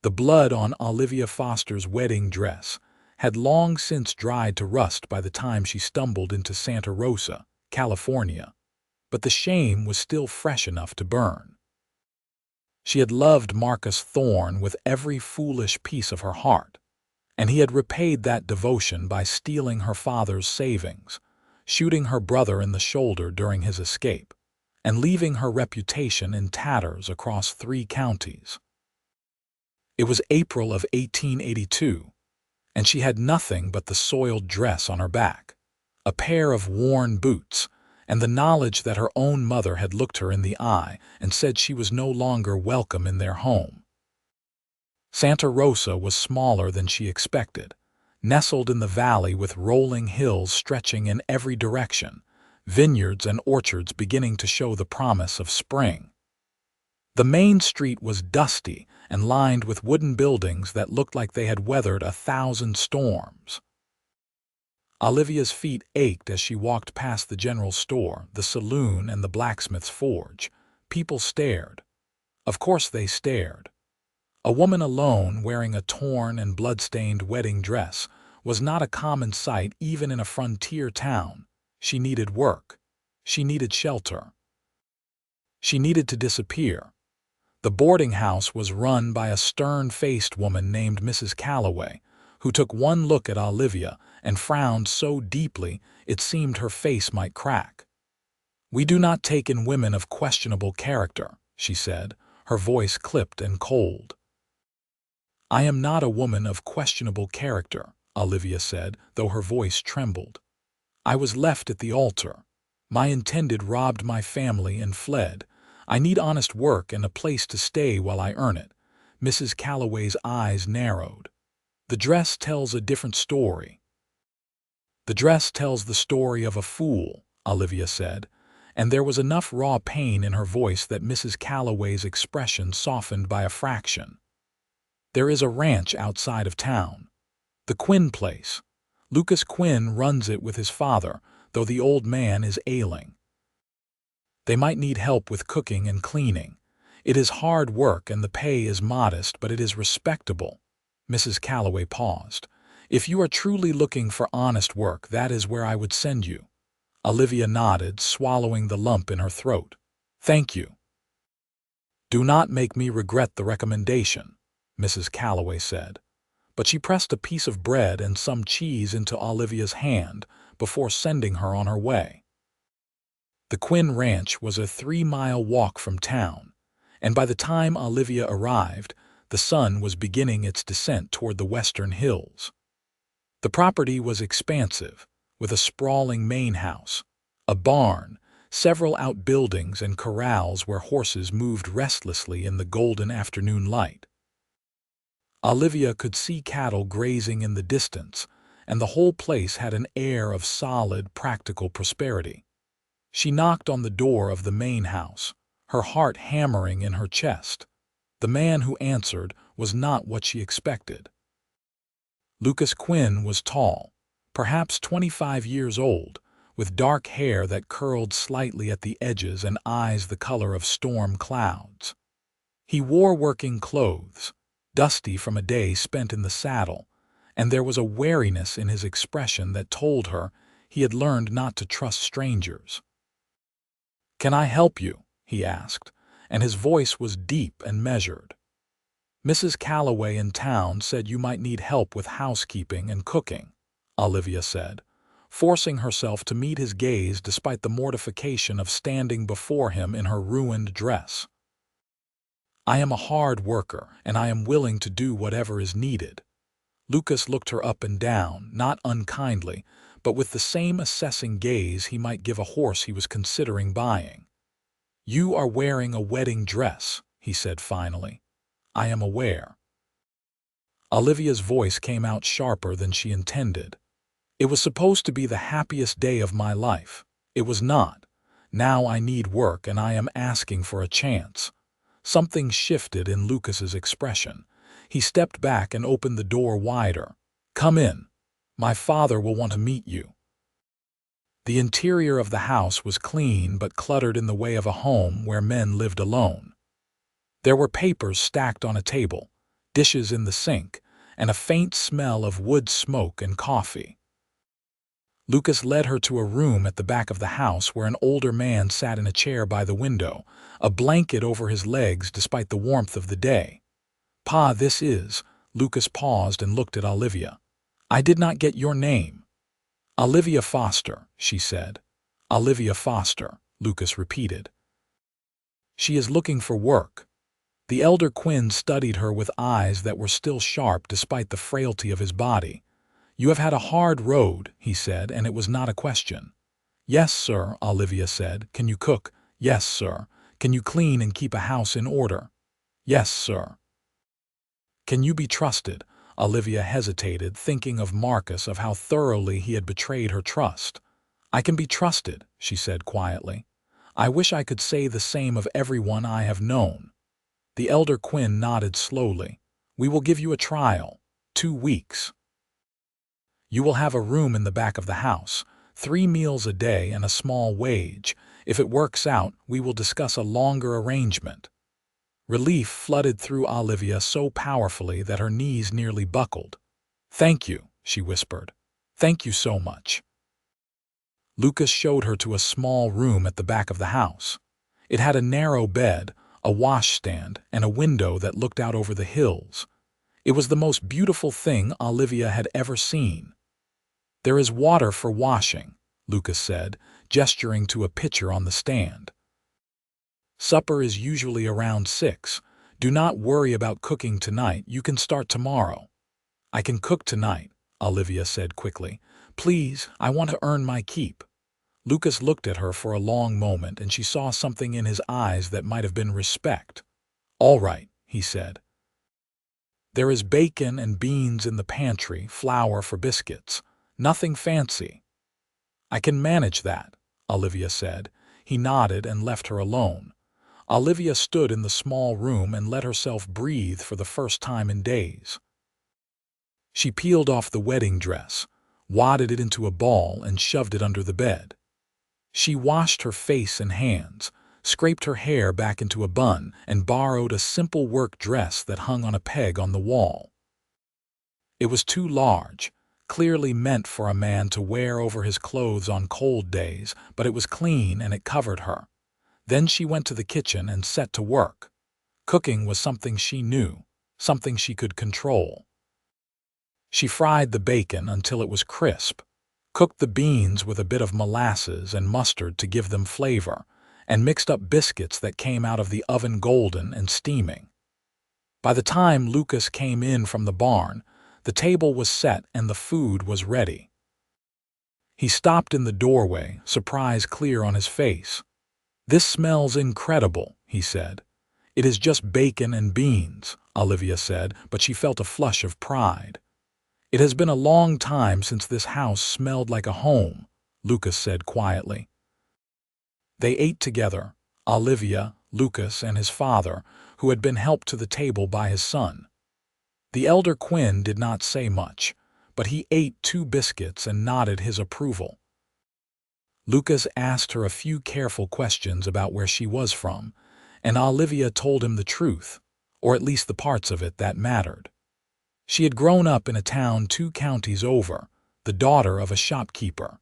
The blood on Olivia Foster's wedding dress had long since dried to rust by the time she stumbled into Santa Rosa, California, but the shame was still fresh enough to burn. She had loved Marcus Thorne with every foolish piece of her heart, and he had repaid that devotion by stealing her father's savings, shooting her brother in the shoulder during his escape, and leaving her reputation in tatters across 3 counties. It was April of 1882, and she had nothing but the soiled dress on her back, a pair of worn boots, and the knowledge that her own mother had looked her in the eye and said she was no longer welcome in their home. Santa Rosa was smaller than she expected, nestled in the valley with rolling hills stretching in every direction, vineyards and orchards beginning to show the promise of spring. The main street was dusty and lined with wooden buildings that looked like they had weathered 1,000 storms. Olivia's feet ached as she walked past the general store, the saloon, and the blacksmith's forge. People stared. Of course they stared. A woman alone wearing a torn and blood-stained wedding dress was not a common sight even in a frontier town. She needed work. She needed shelter. She needed to disappear. The boarding house was run by a stern-faced woman named Mrs. Calloway, who took one look at Olivia and frowned so deeply it seemed her face might crack. "We do not take in women of questionable character," she said, her voice clipped and cold. "I am not a woman of questionable character," Olivia said, though her voice trembled. "I was left at the altar. My intended robbed my family and fled. I need honest work and a place to stay while I earn it." Mrs. Calloway's eyes narrowed. "The dress tells a different story." "The dress tells the story of a fool," Olivia said, and there was enough raw pain in her voice that Mrs. Calloway's expression softened by a fraction. "There is a ranch outside of town. The Quinn place. Lucas Quinn runs it with his father, though the old man is ailing. They might need help with cooking and cleaning. It is hard work and the pay is modest, but it is respectable." Mrs. Calloway paused. "If you are truly looking for honest work, that is where I would send you." Olivia nodded, swallowing the lump in her throat. "Thank you." "Do not make me regret the recommendation," Mrs. Calloway said. But she pressed a piece of bread and some cheese into Olivia's hand before sending her on her way. The Quinn Ranch was a 3-mile walk from town, and by the time Olivia arrived, the sun was beginning its descent toward the western hills. The property was expansive, with a sprawling main house, a barn, several outbuildings and corrals where horses moved restlessly in the golden afternoon light. Olivia could see cattle grazing in the distance, and the whole place had an air of solid, practical prosperity. She knocked on the door of the main house, her heart hammering in her chest. The man who answered was not what she expected. Lucas Quinn was tall, perhaps 25 years old, with dark hair that curled slightly at the edges and eyes the color of storm clouds. He wore working clothes, dusty from a day spent in the saddle, and there was a wariness in his expression that told her he had learned not to trust strangers. "Can I help you?" he asked, and his voice was deep and measured. "Mrs. Calloway in town said you might need help with housekeeping and cooking," Olivia said, forcing herself to meet his gaze despite the mortification of standing before him in her ruined dress. "I am a hard worker, and I am willing to do whatever is needed." Lucas looked her up and down, not unkindly, but with the same assessing gaze he might give a horse he was considering buying. "You are wearing a wedding dress," he said finally. "I am aware." Olivia's voice came out sharper than she intended. "It was supposed to be the happiest day of my life. It was not. Now I need work and I am asking for a chance." Something shifted in Lucas's expression. He stepped back and opened the door wider. "Come in. My father will want to meet you." The interior of the house was clean but cluttered in the way of a home where men lived alone. There were papers stacked on a table, dishes in the sink, and a faint smell of wood smoke and coffee. Lucas led her to a room at the back of the house where an older man sat in a chair by the window, a blanket over his legs despite the warmth of the day. "Pa, this is—" Lucas paused and looked at Olivia. "I did not get your name." "Olivia Foster," she said. "Olivia Foster," Lucas repeated. "She is looking for work." The elder Quinn studied her with eyes that were still sharp despite the frailty of his body. "You have had a hard road," he said, and it was not a question. "Yes, sir," Olivia said. "Can you cook?" "Yes, sir." "Can you clean and keep a house in order?" "Yes, sir." "Can you be trusted?" Olivia hesitated, thinking of Marcus, of how thoroughly he had betrayed her trust. "I can be trusted," she said quietly. "I wish I could say the same of everyone I have known." The elder Quinn nodded slowly. "We will give you a trial. 2 weeks. You will have a room in the back of the house, 3 meals a day and a small wage. If it works out, we will discuss a longer arrangement." Relief flooded through Olivia so powerfully that her knees nearly buckled. "Thank you," she whispered. "Thank you so much." Lucas showed her to a small room at the back of the house. It had a narrow bed, a washstand, and a window that looked out over the hills. It was the most beautiful thing Olivia had ever seen. "There is water for washing," Lucas said, gesturing to a pitcher on the stand. "Supper is usually around 6. Do not worry about cooking tonight. You can start tomorrow." "I can cook tonight," Olivia said quickly. "Please, I want to earn my keep." Lucas looked at her for a long moment, and she saw something in his eyes that might have been respect. "All right," he said. "There is bacon and beans in the pantry, flour for biscuits. Nothing fancy." "I can manage that," Olivia said. He nodded and left her alone. Olivia stood in the small room and let herself breathe for the first time in days. She peeled off the wedding dress, wadded it into a ball, and shoved it under the bed. She washed her face and hands, scraped her hair back into a bun, and borrowed a simple work dress that hung on a peg on the wall. It was too large, clearly meant for a man to wear over his clothes on cold days, but it was clean and it covered her. Then she went to the kitchen and set to work. Cooking was something she knew, something she could control. She fried the bacon until it was crisp, cooked the beans with a bit of molasses and mustard to give them flavor, and mixed up biscuits that came out of the oven golden and steaming. By the time Lucas came in from the barn, the table was set and the food was ready. He stopped in the doorway, surprise clear on his face. "This smells incredible," he said. "It is just bacon and beans," Olivia said, but she felt a flush of pride. "It has been a long time since this house smelled like a home," Lucas said quietly. They ate together, Olivia, Lucas, and his father, who had been helped to the table by his son. The elder Quinn did not say much, but he ate 2 biscuits and nodded his approval. Lucas asked her a few careful questions about where she was from, and Olivia told him the truth, or at least the parts of it that mattered. She had grown up in a town 2 counties over, the daughter of a shopkeeper.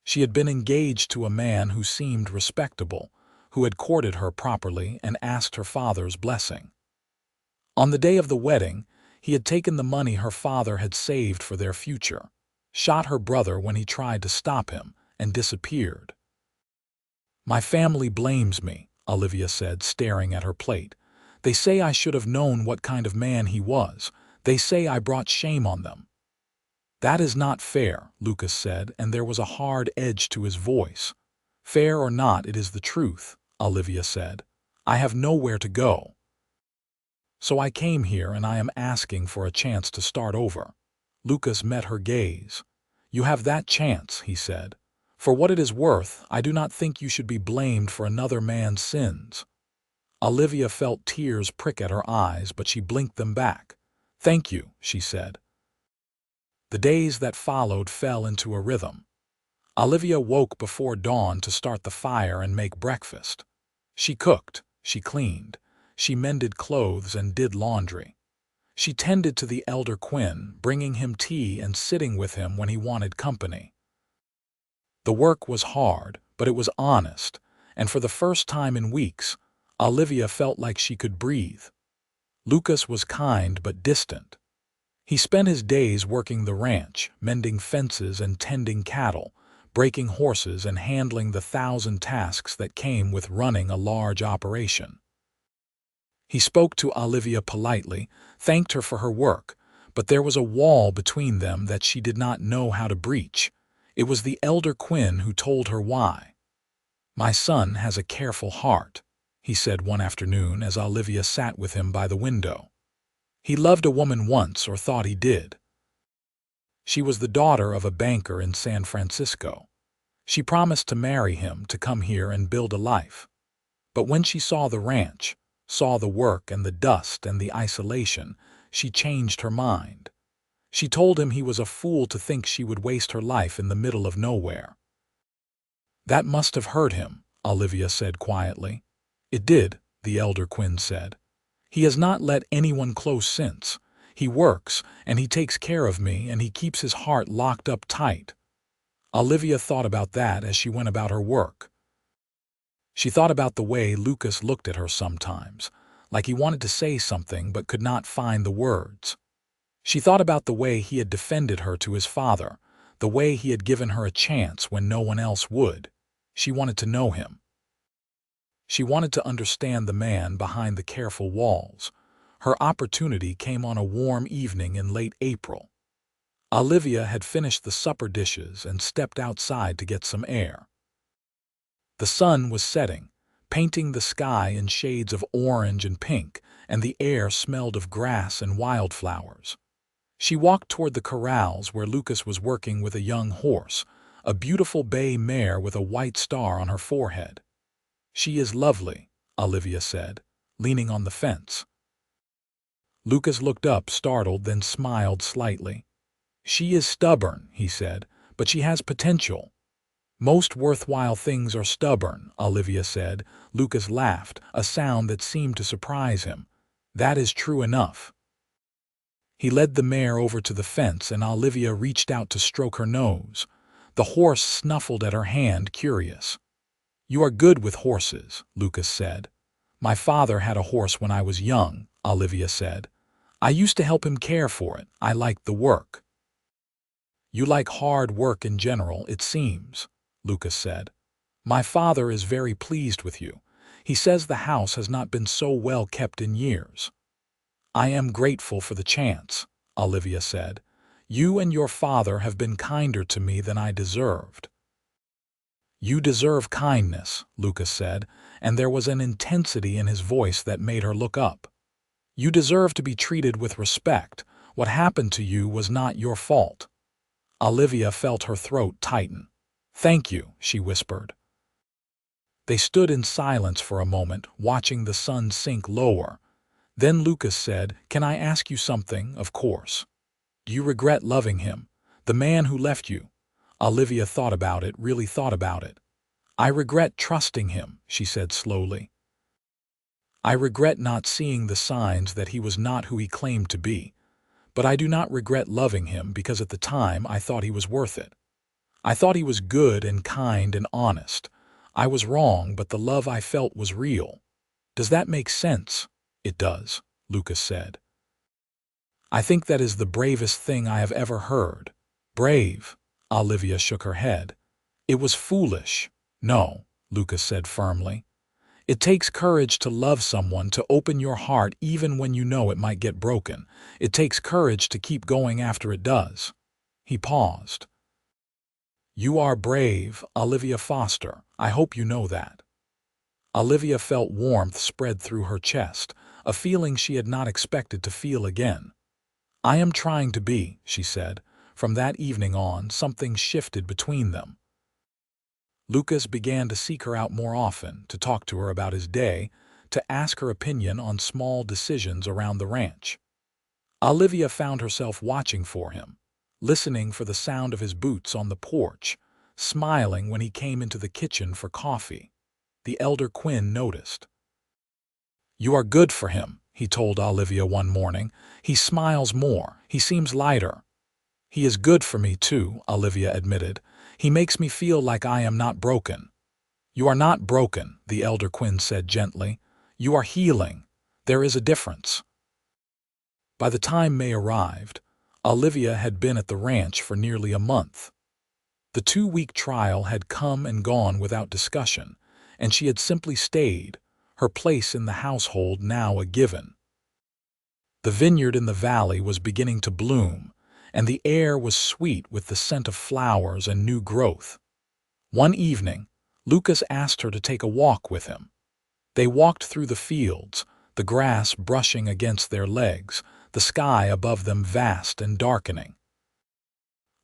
She had been engaged to a man who seemed respectable, who had courted her properly and asked her father's blessing. On the day of the wedding, he had taken the money her father had saved for their future, shot her brother when he tried to stop him, and disappeared. "My family blames me," Olivia said, staring at her plate. "They say I should have known what kind of man he was. They say I brought shame on them." "That is not fair," Lucas said, and there was a hard edge to his voice. "Fair or not, it is the truth," Olivia said. "I have nowhere to go. So I came here and I am asking for a chance to start over." Lucas met her gaze. "You have that chance," he said. "For what it is worth, I do not think you should be blamed for another man's sins." Olivia felt tears prick at her eyes, but she blinked them back. "Thank you," she said. The days that followed fell into a rhythm. Olivia woke before dawn to start the fire and make breakfast. She cooked, she cleaned, she mended clothes and did laundry. She tended to the elder Quinn, bringing him tea and sitting with him when he wanted company. The work was hard, but it was honest, and for the first time in weeks, Olivia felt like she could breathe. Lucas was kind but distant. He spent his days working the ranch, mending fences and tending cattle, breaking horses and handling the 1,000 tasks that came with running a large operation. He spoke to Olivia politely, thanked her for her work, but there was a wall between them that she did not know how to breach. It was the elder Quinn who told her why. "My son has a careful heart," he said one afternoon as Olivia sat with him by the window. "He loved a woman once, or thought he did. She was the daughter of a banker in San Francisco. She promised to marry him, to come here and build a life. But when she saw the ranch, saw the work and the dust and the isolation, she changed her mind. She told him he was a fool to think she would waste her life in the middle of nowhere." "That must have hurt him," Olivia said quietly. "It did," the elder Quinn said. "He has not let anyone close since. He works, and he takes care of me, and he keeps his heart locked up tight." Olivia thought about that as she went about her work. She thought about the way Lucas looked at her sometimes, like he wanted to say something but could not find the words. She thought about the way he had defended her to his father, the way he had given her a chance when no one else would. She wanted to know him. She wanted to understand the man behind the careful walls. Her opportunity came on a warm evening in late April. Olivia had finished the supper dishes and stepped outside to get some air. The sun was setting, painting the sky in shades of orange and pink, and the air smelled of grass and wildflowers. She walked toward the corrals where Lucas was working with a young horse, a beautiful bay mare with a white star on her forehead. "She is lovely," Olivia said, leaning on the fence. Lucas looked up, startled, then smiled slightly. "She is stubborn," he said, "but she has potential." "Most worthwhile things are stubborn," Olivia said. Lucas laughed, a sound that seemed to surprise him. "That is true enough." He led the mare over to the fence, and Olivia reached out to stroke her nose. The horse snuffled at her hand, curious. "You are good with horses," Lucas said. "My father had a horse when I was young," Olivia said. "I used to help him care for it. I liked the work." "You like hard work in general, it seems," Lucas said. "My father is very pleased with you. He says the house has not been so well kept in years." "I am grateful for the chance," Olivia said. "You and your father have been kinder to me than I deserved." "You deserve kindness," Lucas said, and there was an intensity in his voice that made her look up. "You deserve to be treated with respect. What happened to you was not your fault." Olivia felt her throat tighten. "Thank you," she whispered. They stood in silence for a moment, watching the sun sink lower. Then Lucas said, "Can I ask you something, of course? Do you regret loving him, the man who left you?" Olivia thought about it, really thought about it. "I regret trusting him," she said slowly. "I regret not seeing the signs that he was not who he claimed to be. But I do not regret loving him because at the time I thought he was worth it. I thought he was good and kind and honest. I was wrong, but the love I felt was real. Does that make sense?" "It does," Lucas said. "I think that is the bravest thing I have ever heard." "Brave?" Olivia shook her head. "It was foolish." "No," Lucas said firmly. "It takes courage to love someone, to open your heart even when you know it might get broken. It takes courage to keep going after it does." He paused. "You are brave, Olivia Foster. I hope you know that." Olivia felt warmth spread through her chest, a feeling she had not expected to feel again. "I am trying to be," she said. From that evening on, something shifted between them. Lucas began to seek her out more often, to talk to her about his day, to ask her opinion on small decisions around the ranch. Olivia found herself watching for him, listening for the sound of his boots on the porch, smiling when he came into the kitchen for coffee. The elder Quinn noticed. "You are good for him," he told Olivia one morning. He smiles more. He seems lighter. He is good for me too, Olivia admitted. He makes me feel like I am not broken. You are not broken, the elder Quinn said gently. You are healing. There is a difference. By the time May arrived, Olivia had been at the ranch for nearly a month. The 2-week trial had come and gone without discussion, and she had simply stayed, her place in the household now a given. The vineyard in the valley was beginning to bloom, and the air was sweet with the scent of flowers and new growth. One evening, Lucas asked her to take a walk with him. They walked through the fields, the grass brushing against their legs, the sky above them vast and darkening.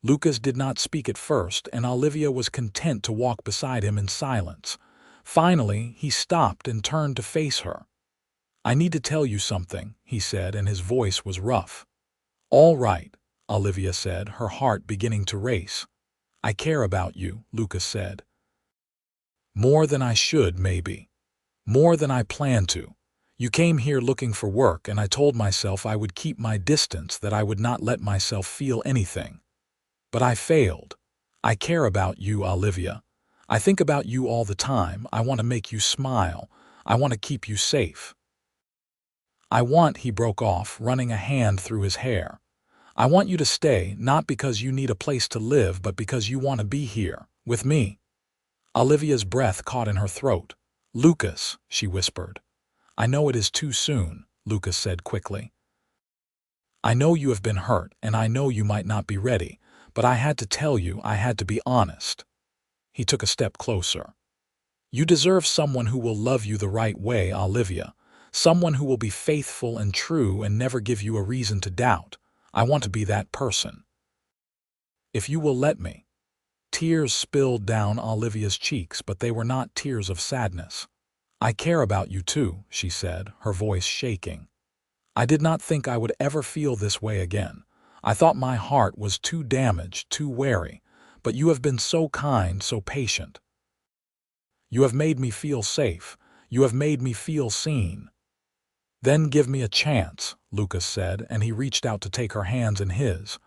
Lucas did not speak at first, and Olivia was content to walk beside him in silence. Finally, he stopped and turned to face her. I need to tell you something, he said, and his voice was rough. All right, Olivia said, her heart beginning to race. I care about you, Lucas said. More than I should, maybe. More than I planned to. You came here looking for work, and I told myself I would keep my distance, that I would not let myself feel anything. But I failed. I care about you, Olivia. I think about you all the time. I want to make you smile. I want to keep you safe. He broke off, running a hand through his hair. I want you to stay, not because you need a place to live, but because you want to be here, with me. Olivia's breath caught in her throat. Lucas, she whispered. I know it is too soon, Lucas said quickly. I know you have been hurt, and I know you might not be ready, but I had to tell you, I had to be honest. He took a step closer. You deserve someone who will love you the right way, Olivia. Someone who will be faithful and true and never give you a reason to doubt. I want to be that person. If you will let me. Tears spilled down Olivia's cheeks, but they were not tears of sadness. I care about you too, she said, her voice shaking. I did not think I would ever feel this way again. I thought my heart was too damaged, too wary, but you have been so kind, so patient. You have made me feel safe. You have made me feel seen. Then give me a chance, Lucas said, and he reached out to take her hands in his.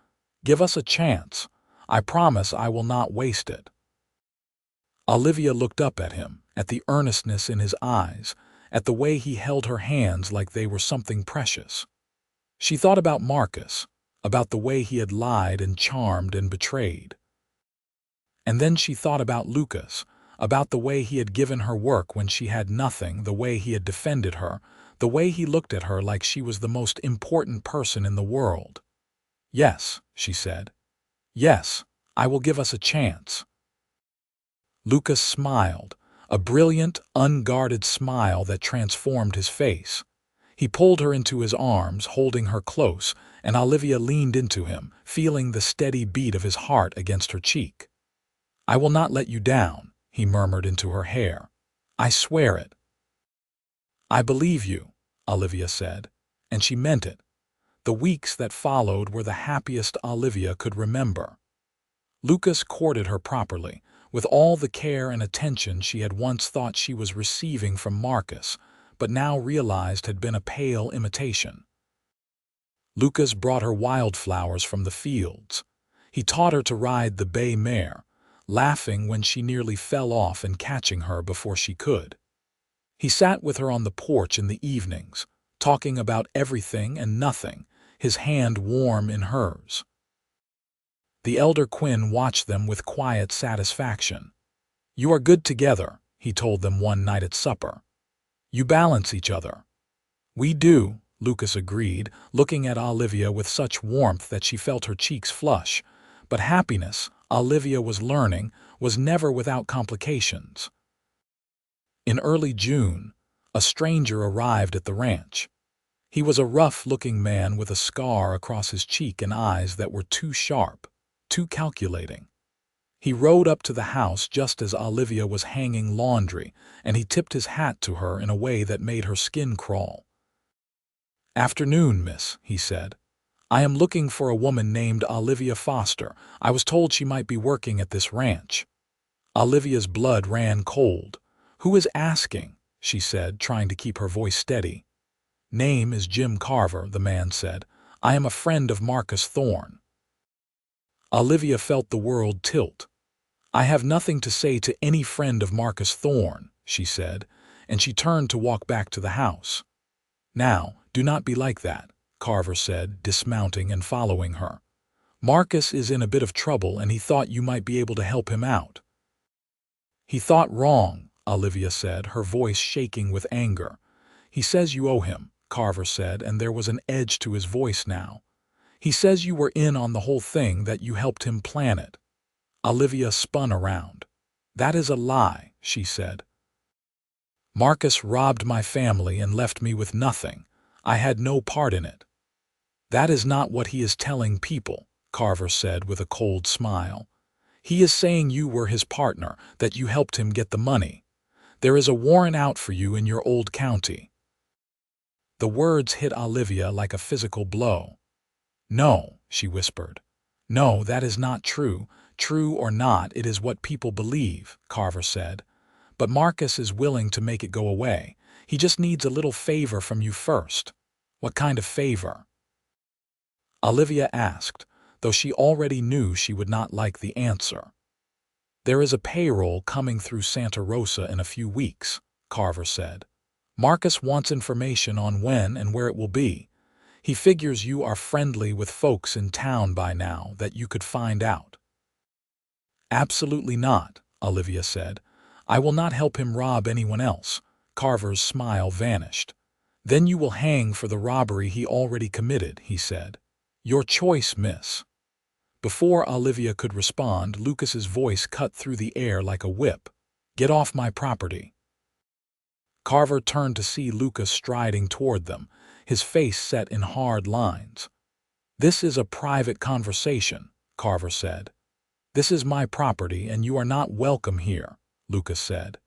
Give us a chance. I promise I will not waste it. Olivia looked up at him, at the earnestness in his eyes, at the way he held her hands like they were something precious. She thought about Marcus, about the way he had lied and charmed and betrayed. And then she thought about Lucas, about the way he had given her work when she had nothing, the way he had defended her, the way he looked at her like she was the most important person in the world. Yes, she said. Yes, I will give us a chance. Lucas smiled, a brilliant, unguarded smile that transformed his face. He pulled her into his arms, holding her close, and Olivia leaned into him, feeling the steady beat of his heart against her cheek. I will not let you down, he murmured into her hair. I swear it. I believe you, Olivia said, and she meant it. The weeks that followed were the happiest Olivia could remember. Lucas courted her properly, with all the care and attention she had once thought she was receiving from Marcus, but now realized had been a pale imitation. Lucas brought her wildflowers from the fields. He taught her to ride the bay mare, laughing when she nearly fell off and catching her before she could. He sat with her on the porch in the evenings, talking about everything and nothing, his hand warm in hers. The elder Quinn watched them with quiet satisfaction. You are good together, he told them one night at supper. You balance each other. We do, Lucas agreed, looking at Olivia with such warmth that she felt her cheeks flush. But happiness, Olivia was learning, was never without complications. In early June, a stranger arrived at the ranch. He was a rough-looking man with a scar across his cheek and eyes that were too sharp, too calculating. He rode up to the house just as Olivia was hanging laundry, and he tipped his hat to her in a way that made her skin crawl. Afternoon, miss, he said. I am looking for a woman named Olivia Foster. I was told she might be working at this ranch. Olivia's blood ran cold. Who is asking? She said, trying to keep her voice steady. Name is Jim Carver, the man said. I am a friend of Marcus Thorne. Olivia felt the world tilt. I have nothing to say to any friend of Marcus Thorne, she said, and she turned to walk back to the house. Now, do not be like that, Carver said, dismounting and following her. Marcus is in a bit of trouble and he thought you might be able to help him out. He thought wrong, Olivia said, her voice shaking with anger. He says you owe him, Carver said, and there was an edge to his voice now. He says you were in on the whole thing, that you helped him plan it. Olivia spun around. That is a lie, she said. Marcus robbed my family and left me with nothing. I had no part in it. That is not what he is telling people, Carver said with a cold smile. He is saying you were his partner, that you helped him get the money. There is a warrant out for you in your old county. The words hit Olivia like a physical blow. No, she whispered. No, that is not true. True or not, it is what people believe, Carver said. But Marcus is willing to make it go away. He just needs a little favor from you first. What kind of favor? Olivia asked, though she already knew she would not like the answer. There is a payroll coming through Santa Rosa in a few weeks, Carver said. Marcus wants information on when and where it will be. He figures you are friendly with folks in town by now, that you could find out. Absolutely not, Olivia said. I will not help him rob anyone else. Carver's smile vanished. Then you will hang for the robbery he already committed, he said. Your choice, miss. Before Olivia could respond, Lucas's voice cut through the air like a whip. Get off my property. Carver turned to see Lucas striding toward them, his face set in hard lines. This is a private conversation, Carver said. This is my property and you are not welcome here, Lucas said.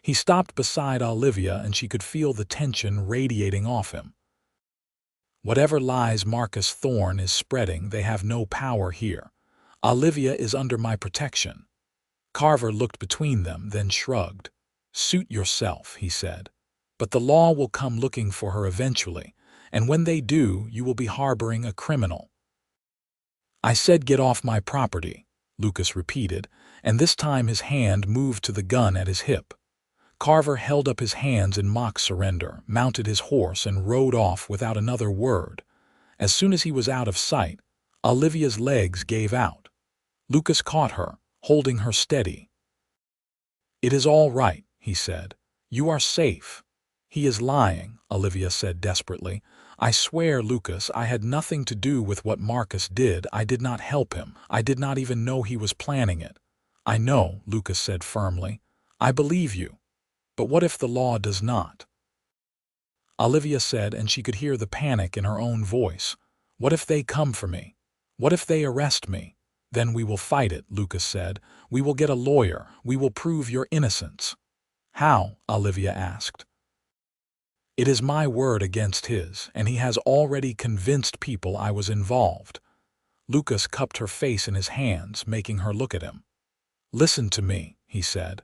He stopped beside Olivia and she could feel the tension radiating off him. Whatever lies Marcus Thorne is spreading, they have no power here. Olivia is under my protection. Carver looked between them, then shrugged. Suit yourself, he said. But the law will come looking for her eventually, and when they do, you will be harboring a criminal. I said get off my property, Lucas repeated, and this time his hand moved to the gun at his hip. Carver held up his hands in mock surrender, mounted his horse, and rode off without another word. As soon as he was out of sight, Olivia's legs gave out. Lucas caught her, holding her steady. It is all right, he said. You are safe. He is lying, Olivia said desperately. I swear, Lucas, I had nothing to do with what Marcus did. I did not help him. I did not even know he was planning it. I know, Lucas said firmly. I believe you. But what if the law does not? Olivia said, and she could hear the panic in her own voice. What if they come for me? What if they arrest me? Then we will fight it, Lucas said. We will get a lawyer. We will prove your innocence. How? Olivia asked. It is my word against his, and he has already convinced people I was involved. Lucas cupped her face in his hands, making her look at him. Listen to me, he said.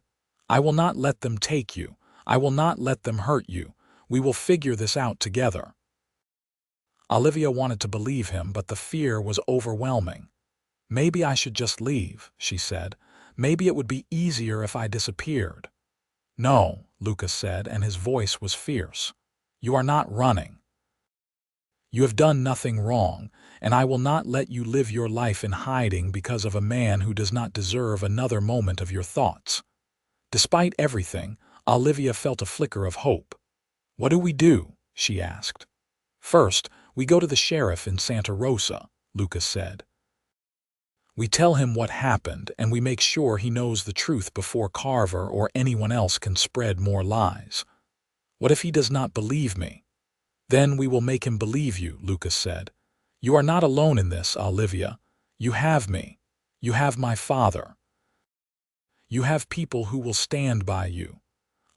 I will not let them take you. I will not let them hurt you. We will figure this out together. Olivia wanted to believe him, but the fear was overwhelming. Maybe I should just leave, she said. Maybe it would be easier if I disappeared. No, Lucas said, and his voice was fierce. You are not running. You have done nothing wrong, and I will not let you live your life in hiding because of a man who does not deserve another moment of your thoughts. Despite everything, Olivia felt a flicker of hope. What do we do? She asked. First, we go to the sheriff in Santa Rosa, Lucas said. We tell him what happened, and we make sure he knows the truth before Carver or anyone else can spread more lies. What if he does not believe me? Then we will make him believe you, Lucas said. You are not alone in this, Olivia. You have me. You have my father. You have people who will stand by you.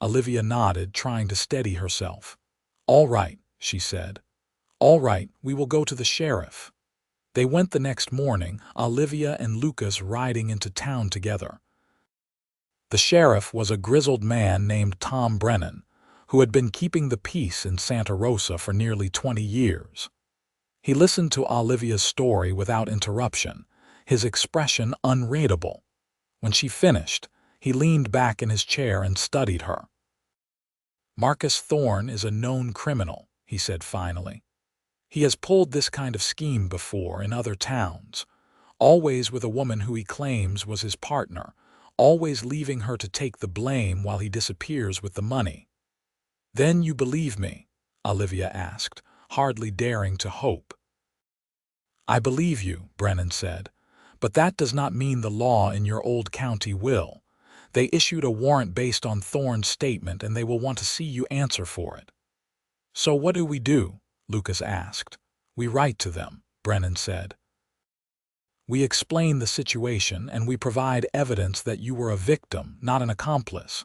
Olivia nodded, trying to steady herself. All right, she said. All right, we will go to the sheriff. They went the next morning, Olivia and Lucas riding into town together. The sheriff was a grizzled man named Tom Brennan, who had been keeping the peace in Santa Rosa for nearly 20 years. He listened to Olivia's story without interruption, his expression unreadable. When she finished, he leaned back in his chair and studied her. "Marcus Thorne is a known criminal," he said finally. "He has pulled this kind of scheme before in other towns, always with a woman who he claims was his partner, always leaving her to take the blame while he disappears with the money." "Then you believe me?" Olivia asked, hardly daring to hope. "I believe you," Brennan said, "but that does not mean the law in your old county will. They issued a warrant based on Thorne's statement, and they will want to see you answer for it." "So what do?" Lucas asked. "We write to them," Brennan said. "We explain the situation, and we provide evidence that you were a victim, not an accomplice.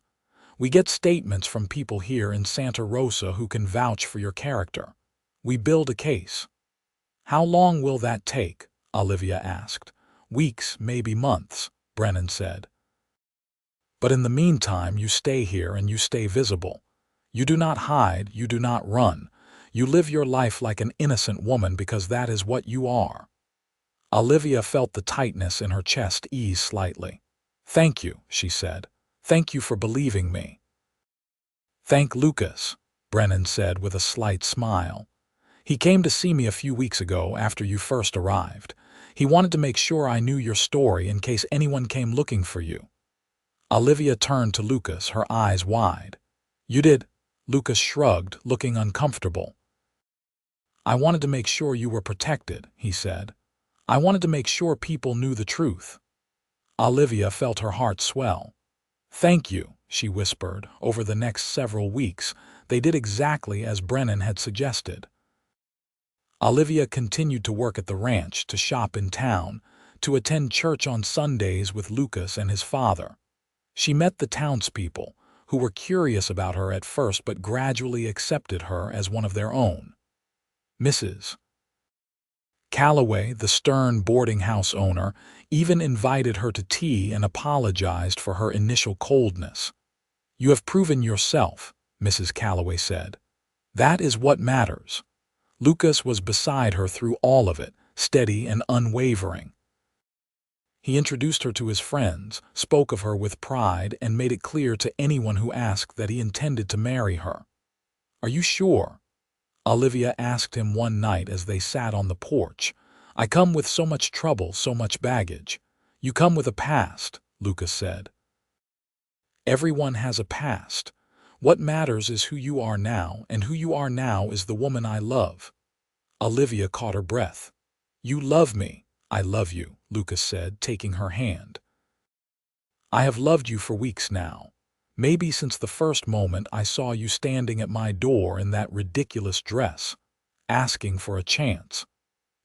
We get statements from people here in Santa Rosa who can vouch for your character. We build a case." "How long will that take?" Olivia asked. "Weeks, maybe months," Brennan said. "But in the meantime, you stay here and you stay visible. You do not hide, you do not run. You live your life like an innocent woman because that is what you are." Olivia felt the tightness in her chest ease slightly. "Thank you," she said. "Thank you for believing me." "Thank Lucas," Brennan said with a slight smile. "He came to see me a few weeks ago after you first arrived. He wanted to make sure I knew your story in case anyone came looking for you." Olivia turned to Lucas, her eyes wide. "You did?" Lucas shrugged, looking uncomfortable. "I wanted to make sure you were protected," he said. "I wanted to make sure people knew the truth." Olivia felt her heart swell. "Thank you," she whispered. Over the next several weeks, they did exactly as Brennan had suggested. Olivia continued to work at the ranch, to shop in town, to attend church on Sundays with Lucas and his father. She met the townspeople, who were curious about her at first but gradually accepted her as one of their own. Mrs. Calloway, the stern boarding house owner, even invited her to tea and apologized for her initial coldness. "You have proven yourself," Mrs. Calloway said. "That is what matters." Lucas was beside her through all of it, steady and unwavering. He introduced her to his friends, spoke of her with pride, and made it clear to anyone who asked that he intended to marry her. "Are you sure?" Olivia asked him one night as they sat on the porch. "I come with so much trouble, so much baggage." "You come with a past," Lucas said. "Everyone has a past. What matters is who you are now, and who you are now is the woman I love." Olivia caught her breath. "You love me." "I love you," Lucas said, taking her hand. "I have loved you for weeks now. Maybe since the first moment I saw you standing at my door in that ridiculous dress, asking for a chance.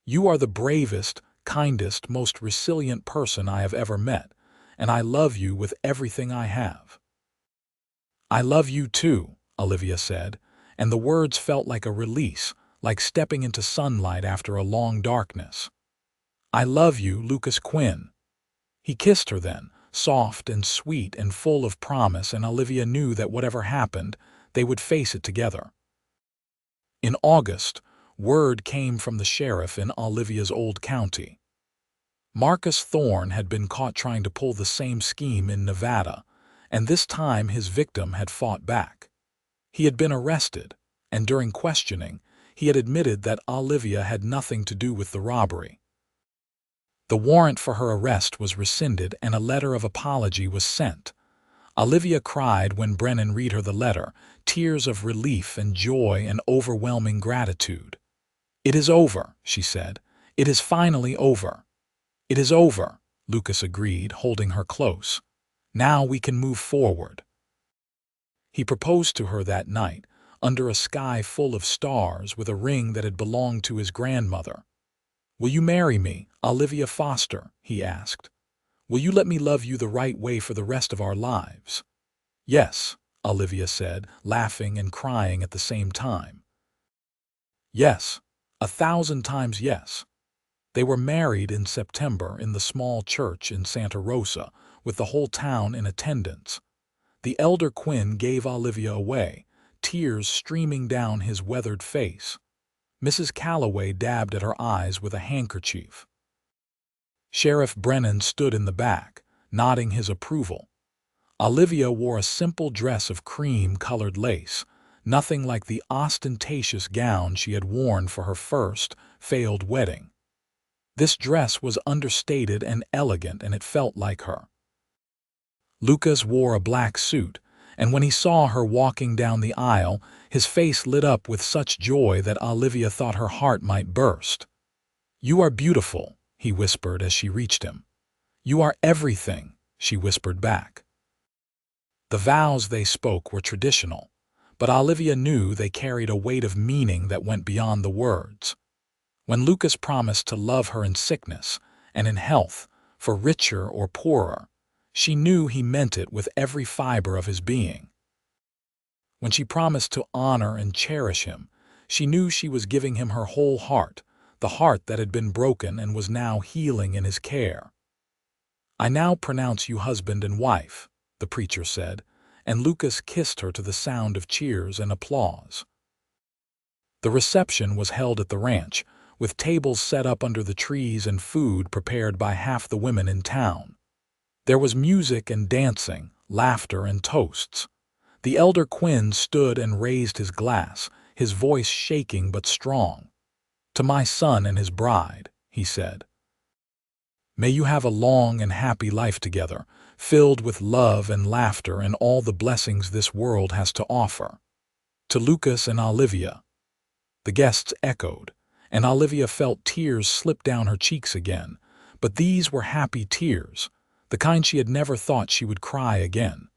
You are the bravest, kindest, most resilient person I have ever met, and I love you with everything I have." "I love you too," Olivia said, and the words felt like a release, like stepping into sunlight after a long darkness. "I love you, Lucas Quinn." He kissed her then, soft and sweet and full of promise, and Olivia knew that whatever happened, they would face it together. In August, word came from the sheriff in Olivia's old county. Marcus Thorne had been caught trying to pull the same scheme in Nevada, and this time his victim had fought back. He had been arrested, and during questioning, he had admitted that Olivia had nothing to do with the robbery. The warrant for her arrest was rescinded and a letter of apology was sent. Olivia cried when Brennan read her the letter, tears of relief and joy and overwhelming gratitude. "It is over," she said. "It is finally over." "It is over," Lucas agreed, holding her close. "Now we can move forward." He proposed to her that night, under a sky full of stars, with a ring that had belonged to his grandmother. "Will you marry me, Olivia Foster?" he asked. "Will you let me love you the right way for the rest of our lives?" "Yes," Olivia said, laughing and crying at the same time. "Yes, 1,000 times yes." They were married in September in the small church in Santa Rosa, with the whole town in attendance. The elder Quinn gave Olivia away, tears streaming down his weathered face. Mrs. Calloway dabbed at her eyes with a handkerchief. Sheriff Brennan stood in the back, nodding his approval. Olivia wore a simple dress of cream-colored lace, nothing like the ostentatious gown she had worn for her first, failed wedding. This dress was understated and elegant, and it felt like her. Lucas wore a black suit, and when he saw her walking down the aisle, his face lit up with such joy that Olivia thought her heart might burst. "You are beautiful," he whispered as she reached him. "You are everything," she whispered back. The vows they spoke were traditional, but Olivia knew they carried a weight of meaning that went beyond the words. When Lucas promised to love her in sickness and in health, for richer or poorer, she knew he meant it with every fiber of his being. When she promised to honor and cherish him, she knew she was giving him her whole heart, the heart that had been broken and was now healing in his care. "I now pronounce you husband and wife," the preacher said, and Lucas kissed her to the sound of cheers and applause. The reception was held at the ranch, with tables set up under the trees and food prepared by half the women in town. There was music and dancing, laughter and toasts. The elder Quinn stood and raised his glass, his voice shaking but strong. "To my son and his bride," he said. "May you have a long and happy life together, filled with love and laughter and all the blessings this world has to offer." To Lucas and Olivia. The guests echoed, and Olivia felt tears slip down her cheeks again, but these were happy tears, the kind she had never thought she would cry again.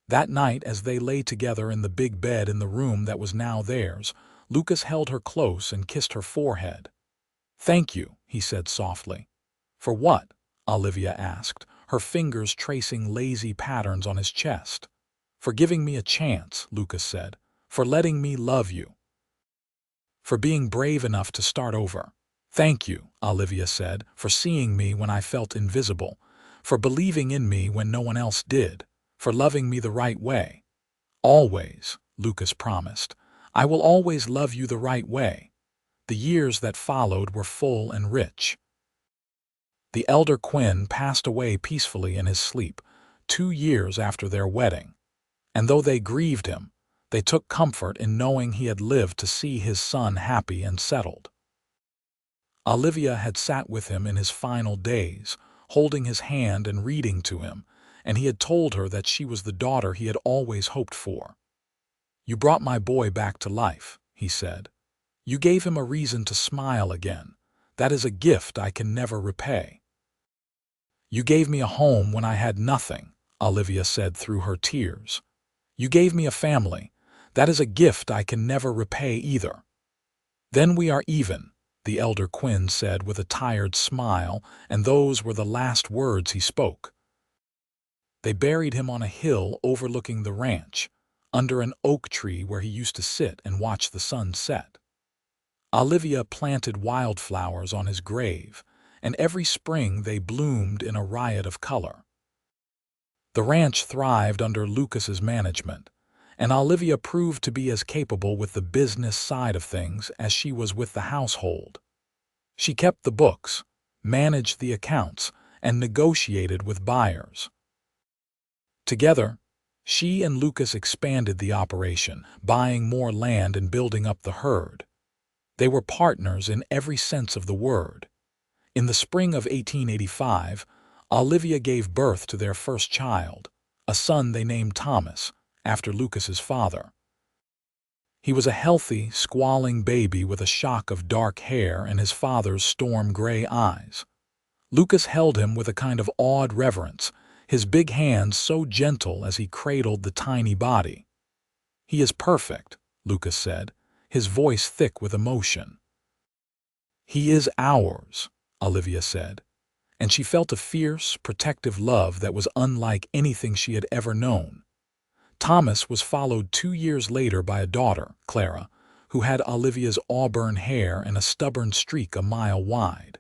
That night, as they lay together in the big bed in the room that was now theirs, Lucas held her close and kissed her forehead. "Thank you," he said softly. "For what?" Olivia asked, her fingers tracing lazy patterns on his chest. "For giving me a chance," Lucas said. "For letting me love you. For being brave enough to start over." "Thank you," Olivia said, "for seeing me when I felt invisible, for believing in me when no one else did, for loving me the right way." "Always," Lucas promised. "I will always love you the right way." The years that followed were full and rich. The elder Quinn passed away peacefully in his sleep, 2 years after their wedding. And though they grieved him, they took comfort in knowing he had lived to see his son happy and settled. Olivia had sat with him in his final days, holding his hand and reading to him, and he had told her that she was the daughter he had always hoped for. "You brought my boy back to life," he said. "You gave him a reason to smile again. That is a gift I can never repay." "You gave me a home when I had nothing," Olivia said through her tears. "You gave me a family. That is a gift I can never repay either." "Then we are even," the elder Quinn said with a tired smile, and those were the last words he spoke. They buried him on a hill overlooking the ranch, under an oak tree where he used to sit and watch the sun set. Olivia planted wildflowers on his grave, and every spring they bloomed in a riot of color. The ranch thrived under Lucas's management, and Olivia proved to be as capable with the business side of things as she was with the household. She kept the books, managed the accounts, and negotiated with buyers. Together, she and Lucas expanded the operation, buying more land and building up the herd. They were partners in every sense of the word. In the spring of 1885, Olivia gave birth to their first child, a son they named Thomas, after Lucas's father. He was a healthy, squalling baby with a shock of dark hair and his father's storm-gray eyes. Lucas held him with a kind of awed reverence, his big hands so gentle as he cradled the tiny body. "He is perfect," Lucas said, his voice thick with emotion. "He is ours," Olivia said, and she felt a fierce, protective love that was unlike anything she had ever known. Thomas was followed 2 years later by a daughter, Clara, who had Olivia's auburn hair and a stubborn streak a mile wide.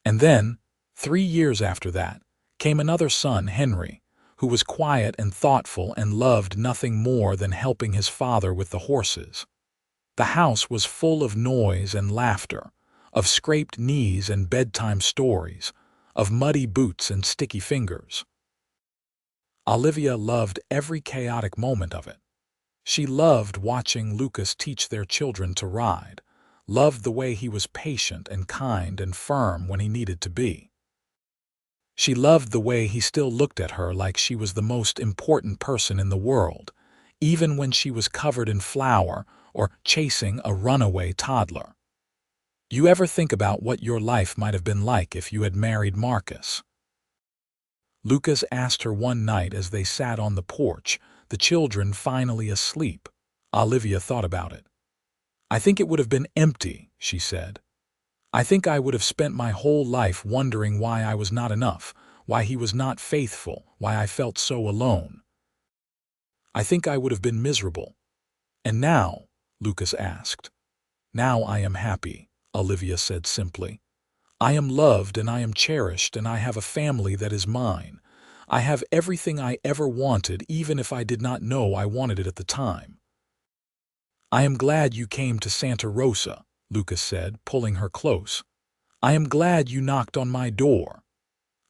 And then, 3 years after that, came another son, Henry, who was quiet and thoughtful and loved nothing more than helping his father with the horses. The house was full of noise and laughter, of scraped knees and bedtime stories, of muddy boots and sticky fingers. Olivia loved every chaotic moment of it. She loved watching Lucas teach their children to ride, loved the way he was patient and kind and firm when he needed to be. She loved the way he still looked at her like she was the most important person in the world, even when she was covered in flour or chasing a runaway toddler. You ever think about what your life might have been like if you had married Marcus? Lucas asked her one night as they sat on the porch, the children finally asleep. Olivia thought about it. "I think it would have been empty," she said. "I think I would have spent my whole life wondering why I was not enough, why he was not faithful, why I felt so alone. I think I would have been miserable." "And now?" Lucas asked. "Now I am happy," Olivia said simply. "I am loved and I am cherished and I have a family that is mine. I have everything I ever wanted, even if I did not know I wanted it at the time." "I am glad you came to Santa Rosa," Lucas said, pulling her close. "I am glad you knocked on my door."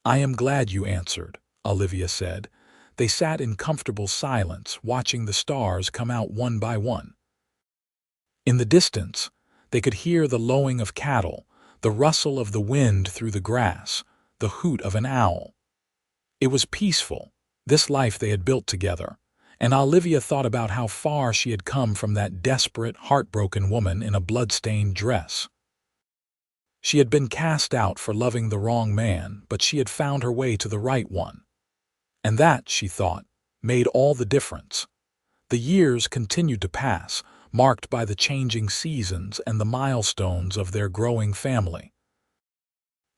"I am glad you answered," Olivia said. They sat in comfortable silence, watching the stars come out one by one. In the distance, they could hear the lowing of cattle, the rustle of the wind through the grass, the hoot of an owl. It was peaceful, this life they had built together, and Olivia thought about how far she had come from that desperate, heartbroken woman in a blood-stained dress. She had been cast out for loving the wrong man, but she had found her way to the right one. And that, she thought, made all the difference. The years continued to pass, marked by the changing seasons and the milestones of their growing family.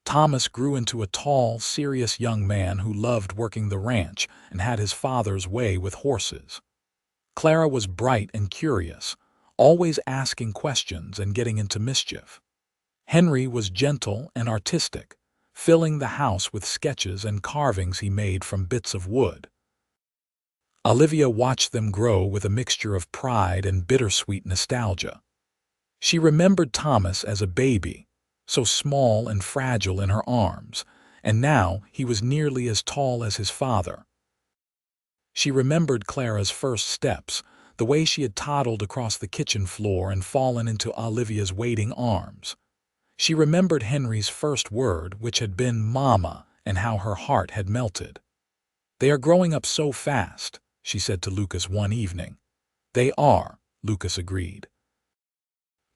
Thomas grew into a tall, serious young man who loved working the ranch and had his father's way with horses. Clara was bright and curious, always asking questions and getting into mischief. Henry was gentle and artistic, filling the house with sketches and carvings he made from bits of wood. Olivia watched them grow with a mixture of pride and bittersweet nostalgia. She remembered Thomas as a baby, so small and fragile in her arms, and now he was nearly as tall as his father. She remembered Clara's first steps, the way she had toddled across the kitchen floor and fallen into Olivia's waiting arms. She remembered Henry's first word, which had been "Mama," and how her heart had melted. "They are growing up so fast," she said to Lucas one evening. "They are," Lucas agreed.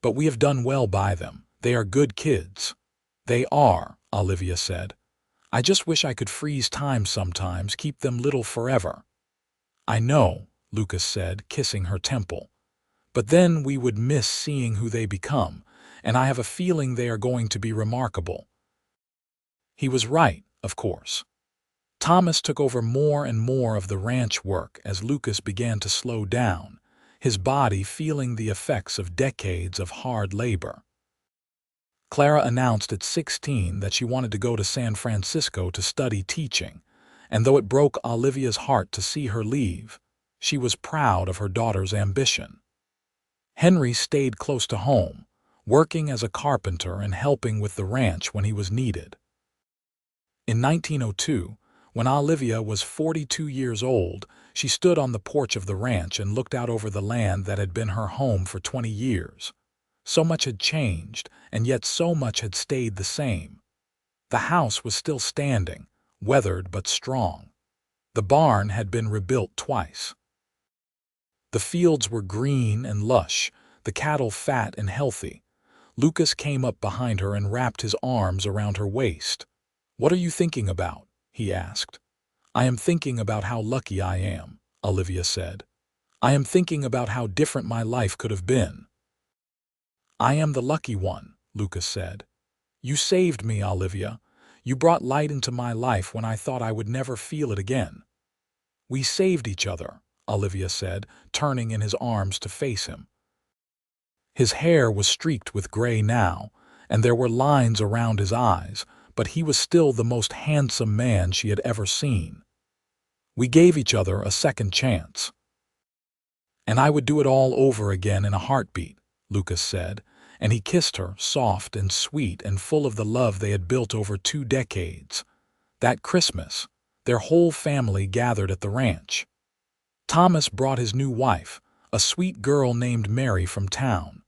"But we have done well by them. They are good kids." "They are," Olivia said. "I just wish I could freeze time sometimes, keep them little forever." "I know," Lucas said, kissing her temple. "But then we would miss seeing who they become, and I have a feeling they are going to be remarkable." He was right, of course. Thomas took over more and more of the ranch work as Lucas began to slow down, his body feeling the effects of decades of hard labor. Clara announced at 16 that she wanted to go to San Francisco to study teaching, and though it broke Olivia's heart to see her leave, she was proud of her daughter's ambition. Henry stayed close to home, working as a carpenter and helping with the ranch when he was needed. In 1902, when Olivia was 42 years old, she stood on the porch of the ranch and looked out over the land that had been her home for 20 years. So much had changed, and yet so much had stayed the same. The house was still standing, weathered but strong. The barn had been rebuilt twice. The fields were green and lush, the cattle fat and healthy. Lucas came up behind her and wrapped his arms around her waist. "What are you thinking about?" he asked. "I am thinking about how lucky I am," Olivia said. "I am thinking about how different my life could have been." "I am the lucky one," Lucas said. "You saved me, Olivia. You brought light into my life when I thought I would never feel it again." "We saved each other," Olivia said, turning in his arms to face him. His hair was streaked with gray now, and there were lines around his eyes, but he was still the most handsome man she had ever seen. We gave each other a second chance. And I would do it all over again in a heartbeat, Lucas said, and he kissed her, soft and sweet and full of the love they had built over 2 decades. That Christmas, their whole family gathered at the ranch. Thomas brought his new wife, a sweet girl named Mary from town.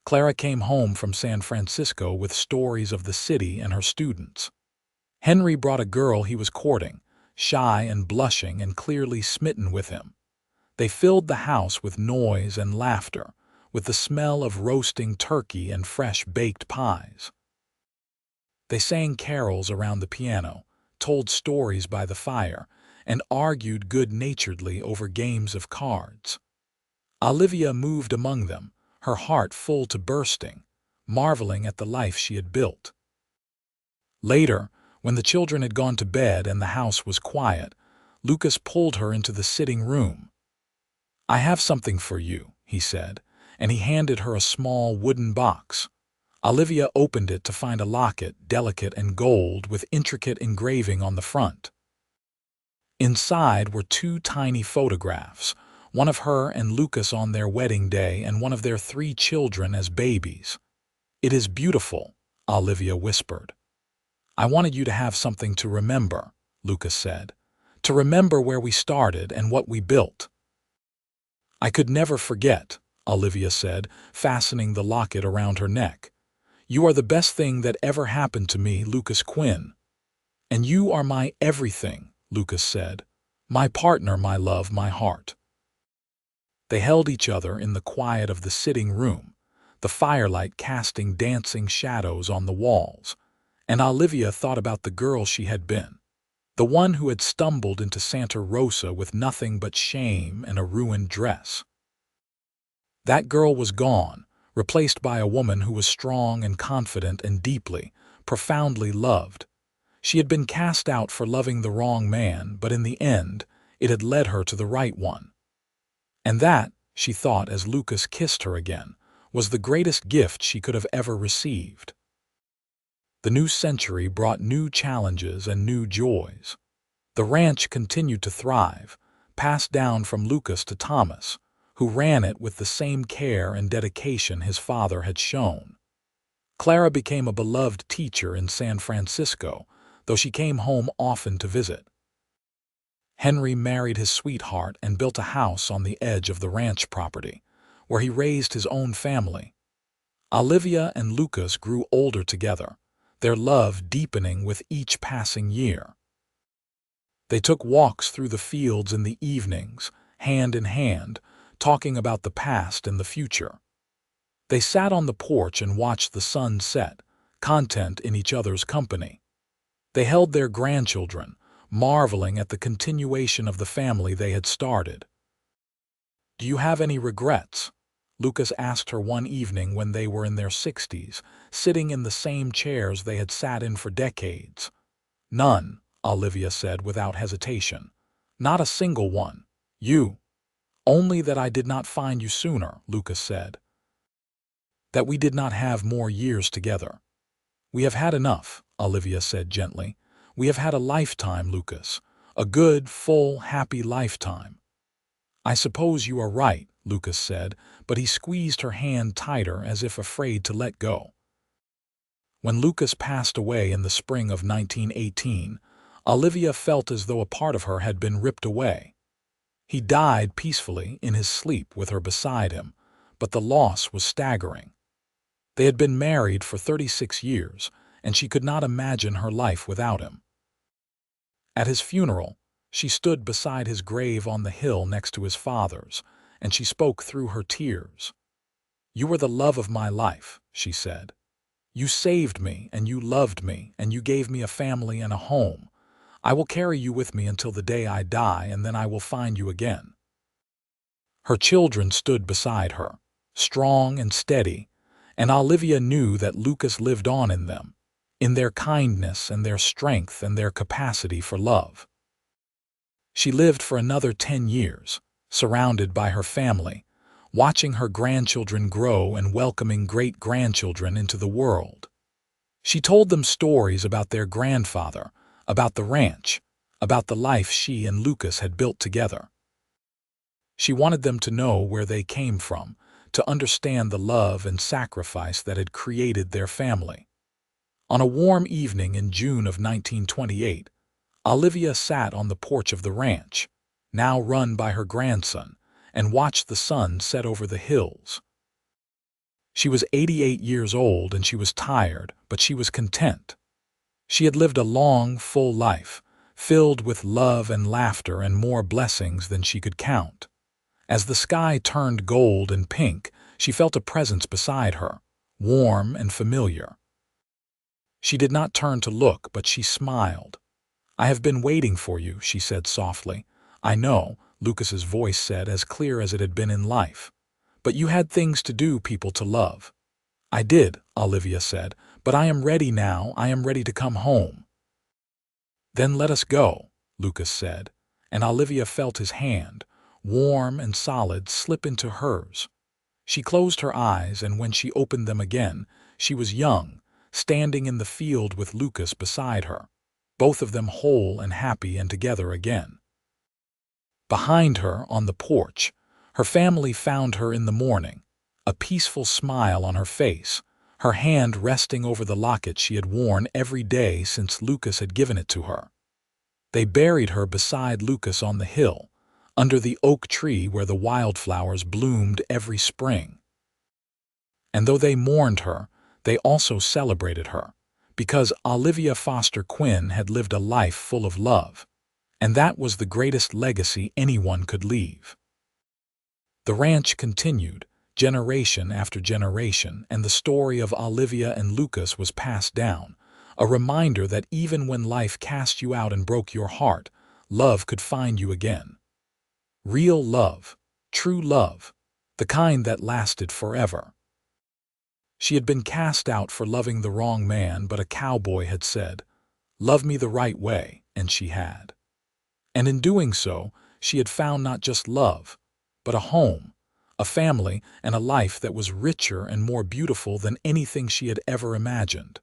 Clara came home from San Francisco with stories of the city and her students. Henry brought a girl he was courting, shy and blushing and clearly smitten with him. They filled the house with noise and laughter, with the smell of roasting turkey and fresh baked pies. They sang carols around the piano, told stories by the fire, and argued good-naturedly over games of cards. Olivia moved among them, her heart full to bursting, marveling at the life she had built. Later, when the children had gone to bed and the house was quiet, Lucas pulled her into the sitting room. "I have something for you," he said, and he handed her a small wooden box. Olivia opened it to find a locket, delicate and gold, with intricate engraving on the front. Inside were 2 tiny photographs, one of her and Lucas on their wedding day and one of their 3 children as babies. "It is beautiful," Olivia whispered. "I wanted you to have something to remember," Lucas said, "to remember where we started and what we built." "I could never forget," Olivia said, fastening the locket around her neck. "You are the best thing that ever happened to me, Lucas Quinn." "And you are my everything," Lucas said. "My partner, my love, my heart." They held each other in the quiet of the sitting room, the firelight casting dancing shadows on the walls, and Olivia thought about the girl she had been, the one who had stumbled into Santa Rosa with nothing but shame and a ruined dress. That girl was gone, replaced by a woman who was strong and confident and deeply, profoundly loved. She had been cast out for loving the wrong man, but in the end, it had led her to the right one. And that, she thought as Lucas kissed her again, was the greatest gift she could have ever received. The new century brought new challenges and new joys. The ranch continued to thrive, passed down from Lucas to Thomas, who ran it with the same care and dedication his father had shown. Clara became a beloved teacher in San Francisco, though she came home often to visit. Henry married his sweetheart and built a house on the edge of the ranch property, where he raised his own family. Olivia and Lucas grew older together, their love deepening with each passing year. They took walks through the fields in the evenings, hand in hand, talking about the past and the future. They sat on the porch and watched the sun set, content in each other's company. They held their grandchildren, marveling at the continuation of the family they had started. "Do you have any regrets?" Lucas asked her one evening when they were in their 60s, sitting in the same chairs they had sat in for decades. "None," Olivia said without hesitation. "Not a single one. You." "Only that I did not find you sooner," Lucas said. "That we did not have more years together." "We have had enough," Olivia said gently. "We have had a lifetime, Lucas. A good, full, happy lifetime." "I suppose you are right," Lucas said, but he squeezed her hand tighter as if afraid to let go. When Lucas passed away in the spring of 1918, Olivia felt as though a part of her had been ripped away. He died peacefully in his sleep with her beside him, but the loss was staggering. They had been married for 36 years, and she could not imagine her life without him. At his funeral, she stood beside his grave on the hill next to his father's, and she spoke through her tears. "You were the love of my life," she said. "You saved me, and you loved me, and you gave me a family and a home. I will carry you with me until the day I die, and then I will find you again." Her children stood beside her, strong and steady, and Olivia knew that Lucas lived on in them, in their kindness and their strength and their capacity for love. She lived for another 10 years, surrounded by her family, watching her grandchildren grow and welcoming great-grandchildren into the world. She told them stories about their grandfather, about the ranch, about the life she and Lucas had built together. She wanted them to know where they came from, to understand the love and sacrifice that had created their family. On a warm evening in June of 1928, Olivia sat on the porch of the ranch, now run by her grandson, and watched the sun set over the hills. She was 88 years old and she was tired, but she was content. She had lived a long, full life, filled with love and laughter and more blessings than she could count. As the sky turned gold and pink, she felt a presence beside her, warm and familiar. She did not turn to look, but she smiled. "I have been waiting for you," she said softly. "I know," Lucas's voice said, as clear as it had been in life. "But you had things to do, people to love." "I did," Olivia said, "but I am ready now. I am ready to come home." "Then let us go," Lucas said, and Olivia felt his hand, warm and solid, slip into hers. She closed her eyes, and when she opened them again, she was young, standing in the field with Lucas beside her, both of them whole and happy and together again. Behind her, on the porch, her family found her in the morning, a peaceful smile on her face, her hand resting over the locket she had worn every day since Lucas had given it to her. They buried her beside Lucas on the hill, under the oak tree where the wildflowers bloomed every spring. And though they mourned her, they also celebrated her, because Olivia Foster Quinn had lived a life full of love, and that was the greatest legacy anyone could leave. The ranch continued, generation after generation, and the story of Olivia and Lucas was passed down, a reminder that even when life cast you out and broke your heart, love could find you again. Real love, true love, the kind that lasted forever. She had been cast out for loving the wrong man, but a cowboy had said, "Love me the right way," and she had. And in doing so, she had found not just love, but a home, a family, and a life that was richer and more beautiful than anything she had ever imagined.